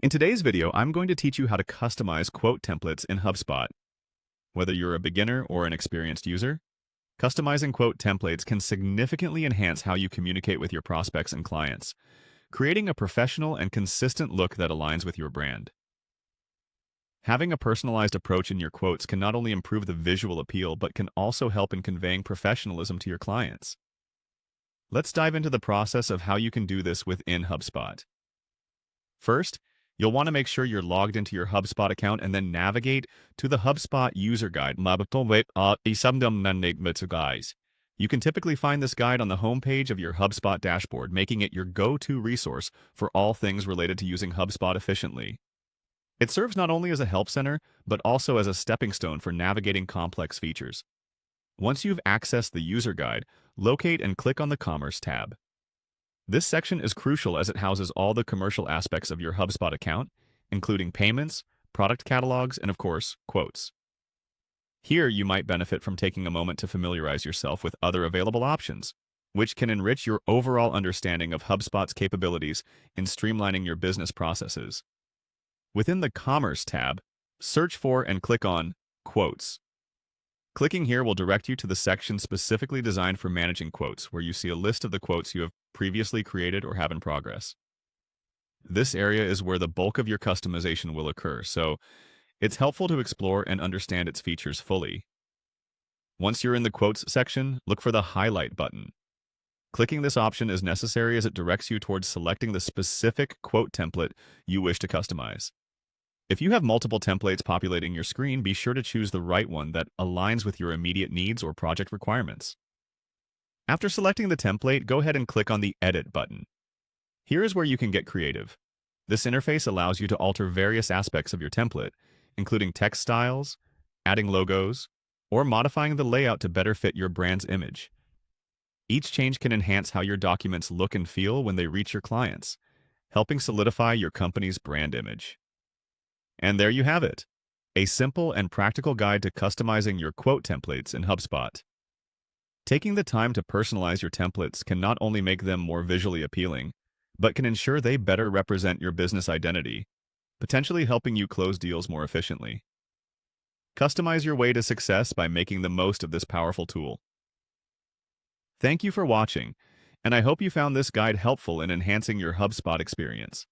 In today's video, I'm going to teach you how to customize quote templates in HubSpot. Whether you're a beginner or an experienced user, customizing quote templates can significantly enhance how you communicate with your prospects and clients, creating a professional and consistent look that aligns with your brand. Having a personalized approach in your quotes can not only improve the visual appeal, but can also help in conveying professionalism to your clients. Let's dive into the process of how you can do this within HubSpot. First, you'll want to make sure you're logged into your HubSpot account and then navigate to the HubSpot user guide. You can typically find this guide on the homepage of your HubSpot dashboard, making it your go-to resource for all things related to using HubSpot efficiently. It serves not only as a help center, but also as a stepping stone for navigating complex features. Once you've accessed the user guide, locate and click on the Commerce tab. This section is crucial as it houses all the commercial aspects of your HubSpot account, including payments, product catalogs, and of course, quotes. Here, you might benefit from taking a moment to familiarize yourself with other available options, which can enrich your overall understanding of HubSpot's capabilities in streamlining your business processes. Within the Commerce tab, search for and click on Quotes. Clicking here will direct you to the section specifically designed for managing quotes, where you see a list of the quotes you have previously created or have in progress. This area is where the bulk of your customization will occur, so it's helpful to explore and understand its features fully. Once you're in the Quotes section, look for the Highlight button. Clicking this option is necessary as it directs you towards selecting the specific quote template you wish to customize. If you have multiple templates populating your screen, be sure to choose the right one that aligns with your immediate needs or project requirements. After selecting the template, go ahead and click on the Edit button. Here is where you can get creative. This interface allows you to alter various aspects of your template, including text styles, adding logos, or modifying the layout to better fit your brand's image. Each change can enhance how your documents look and feel when they reach your clients, helping solidify your company's brand image. And there you have it, a simple and practical guide to customizing your quote templates in HubSpot. Taking the time to personalize your templates can not only make them more visually appealing, but can ensure they better represent your business identity, potentially helping you close deals more efficiently. Customize your way to success by making the most of this powerful tool. Thank you for watching, and I hope you found this guide helpful in enhancing your HubSpot experience.